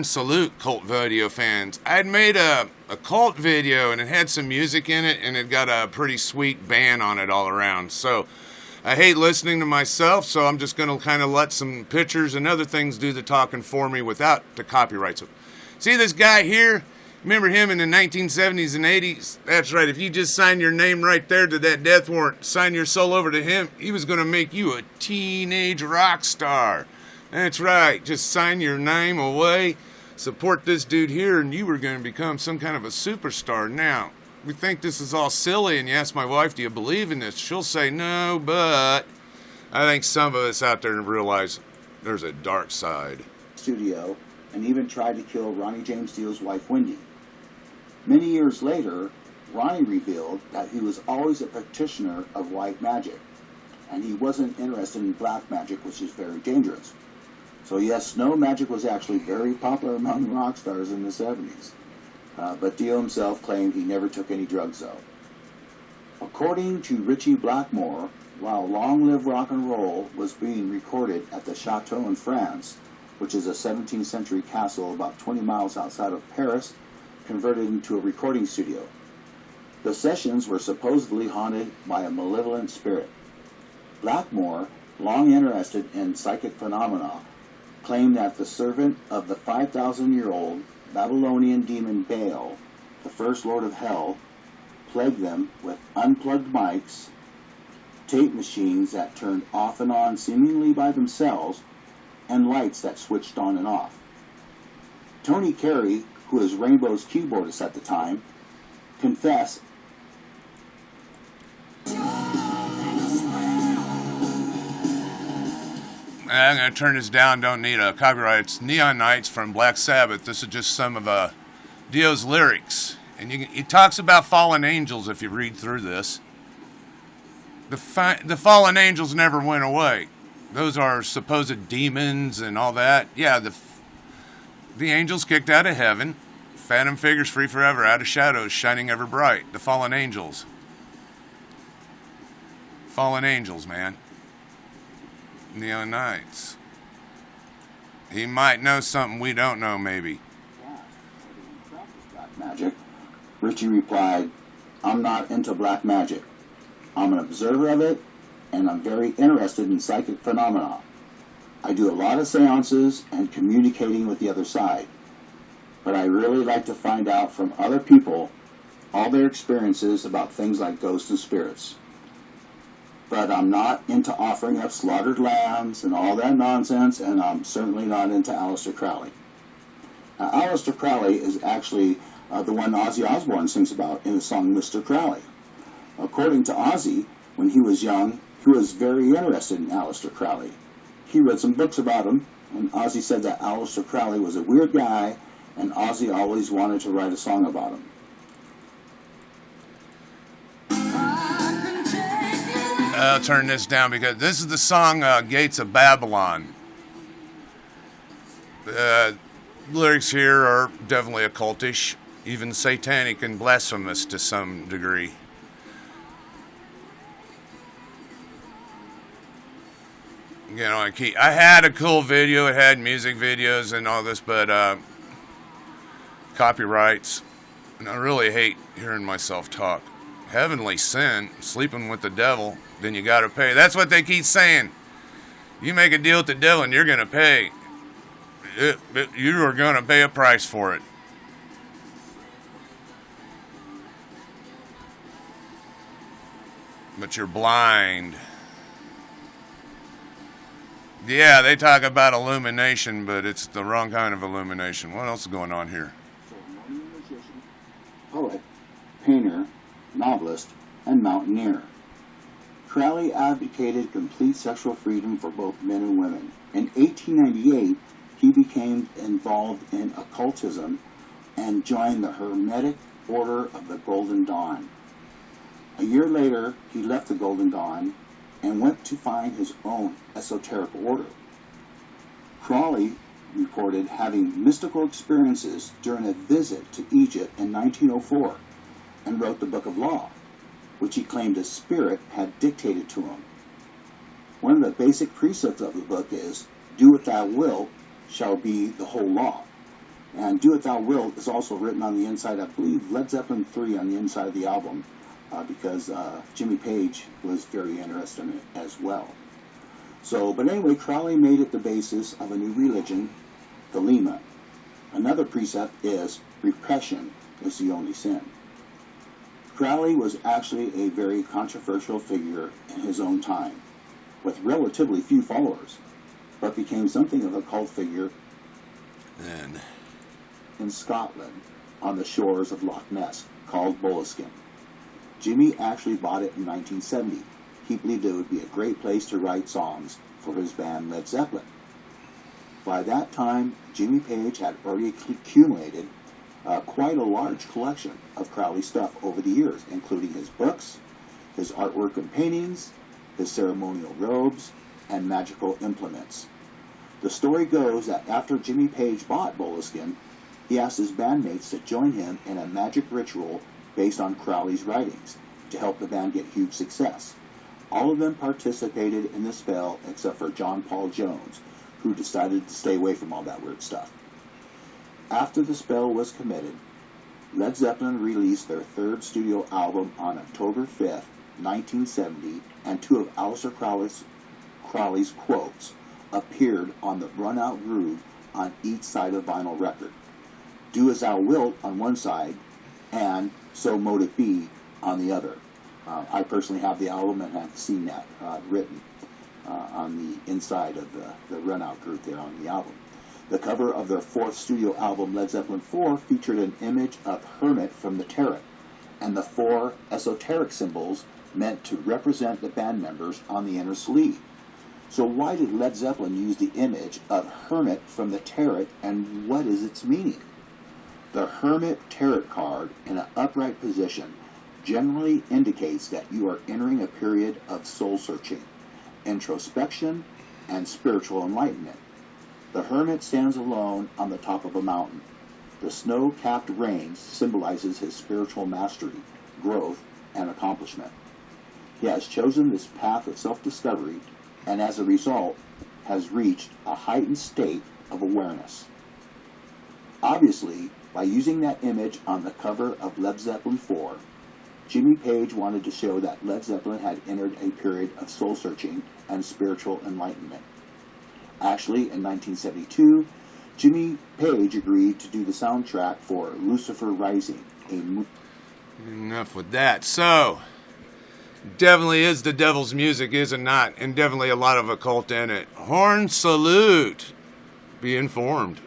Salute cult video fans. I'd made a cult video and it had some music in it and it got a pretty sweet band on it all around. So I hate listening to myself, so I'm just going to kind of let some pictures and other things do the talking for me without the copyrights. See this guy here? Remember him in the 1970s and 80s? That's right. If you just sign your name right there to that death warrant, sign your soul over to him, he was going to make you a teenage rock star. That's right. Just sign your name away, support this dude here, and you were going to become some kind of a superstar. Now, we think this is all silly, and you ask my wife, do you believe in this? She'll say no, but I think some of us out there realize there's a dark side. Studio, and even tried to kill Ronnie James Dio's wife, Wendy. Many years later, Ronnie revealed that he was always a practitioner of white magic, and he wasn't interested in black magic, which is very dangerous. So yes, snow magic was actually very popular among rock stars in the 70s. But Dio himself claimed he never took any drugs, though. According to Ritchie Blackmore, while Long Live Rock and Roll was being recorded at the Chateau in France, which is a 17th century castle about 20 miles outside of Paris, converted into a recording studio. The sessions were supposedly haunted by a malevolent spirit. Blackmore, long interested in psychic phenomena, claimed that the servant of the 5,000-year-old Babylonian demon Baal, the first lord of hell, plagued them with unplugged mics, tape machines that turned off and on seemingly by themselves, and lights that switched on and off. Tony Carey, who was Rainbow's keyboardist at the time, confessed I'm going to turn this down, don't need a copyright. It's Neon Nights from Black Sabbath. This is just some of Dio's lyrics. And he talks about fallen angels if you read through this. The fallen angels never went away. Those are supposed demons and all that. Yeah, the angels kicked out of heaven. Phantom figures free forever, out of shadows, shining ever bright. The fallen angels. Fallen angels, man. Neon Nights. He might know something we don't know, maybe. Black magic. Ritchie replied, I'm not into black magic. I'm an observer of it, and I'm very interested in psychic phenomena. I do a lot of seances and communicating with the other side. But I really like to find out from other people all their experiences about things like ghosts and spirits. But I'm not into offering up slaughtered lambs and all that nonsense, and I'm certainly not into Aleister Crowley. Now, Aleister Crowley is actually the one Ozzy Osbourne sings about in the song Mr. Crowley. According to Ozzy, when he was young, he was very interested in Aleister Crowley. He read some books about him, and Ozzy said that Aleister Crowley was a weird guy, and Ozzy always wanted to write a song about him. I'll turn this down because this is the song Gates of Babylon. Lyrics here are definitely occultish, even satanic and blasphemous to some degree. You know, I had a cool video, it had music videos and all this, but copyrights, and I really hate hearing myself talk. Heavenly sin, sleeping with the devil, then you gotta pay. That's what they keep saying. You make a deal with the devil and you're gonna pay. You are gonna pay a price for it. But you're blind. Yeah, they talk about illumination, but it's the wrong kind of illumination. What else is going on here? Poet, painter, novelist, and mountaineer. Crowley advocated complete sexual freedom for both men and women. In 1898, he became involved in occultism and joined the Hermetic Order of the Golden Dawn. A year later, he left the Golden Dawn and went to find his own esoteric order. Crowley reported having mystical experiences during a visit to Egypt in 1904 and wrote the Book of Law, which he claimed a spirit had dictated to him. One of the basic precepts of the book is, do what thou wilt shall be the whole law. And Do It Thou Wilt is also written on the inside, I believe, Led Zeppelin 3 on the inside of the album, because Jimmy Page was very interested in it as well. So, but anyway, Crowley made it the basis of a new religion, the Lema. Another precept is repression is the only sin. Crowley was actually a very controversial figure in his own time, with relatively few followers, but became something of a cult figure in Scotland on the shores of Loch Ness, called Boleskine. Jimmy actually bought it in 1970. He believed it would be a great place to write songs for his band Led Zeppelin. By that time, Jimmy Page had already accumulated quite a large collection of Crowley stuff over the years, including his books, his artwork and paintings, his ceremonial robes, and magical implements. The story goes that after Jimmy Page bought Boleskine, he asked his bandmates to join him in a magic ritual based on Crowley's writings to help the band get huge success. All of them participated in the spell except for John Paul Jones, who decided to stay away from all that weird stuff. After the spell was committed, Led Zeppelin released their third studio album on October 5th, 1970, and two of Aleister Crowley's quotes appeared on the Run Out Groove on each side of the vinyl record. Do As Thou Wilt on one side, and So Mote It Be on the other. I personally have the album and have seen that written on the inside of the Run Out Groove there on the album. The cover of their fourth studio album, Led Zeppelin 4, featured an image of Hermit from the Tarot, and the four esoteric symbols meant to represent the band members on the inner sleeve. So why did Led Zeppelin use the image of Hermit from the Tarot, and what is its meaning? The Hermit Tarot card in an upright position generally indicates that you are entering a period of soul-searching, introspection, and spiritual enlightenment. The Hermit stands alone on the top of a mountain. The snow-capped range symbolizes his spiritual mastery, growth, and accomplishment. He has chosen this path of self-discovery, and as a result, has reached a heightened state of awareness. Obviously, by using that image on the cover of Led Zeppelin 4, Jimmy Page wanted to show that Led Zeppelin had entered a period of soul-searching and spiritual enlightenment. Actually, in 1972, Jimmy Page agreed to do the soundtrack for Lucifer Rising, a movie. Enough with that. So, definitely is the devil's music, is it not? And definitely a lot of occult in it. Horn salute. Be informed.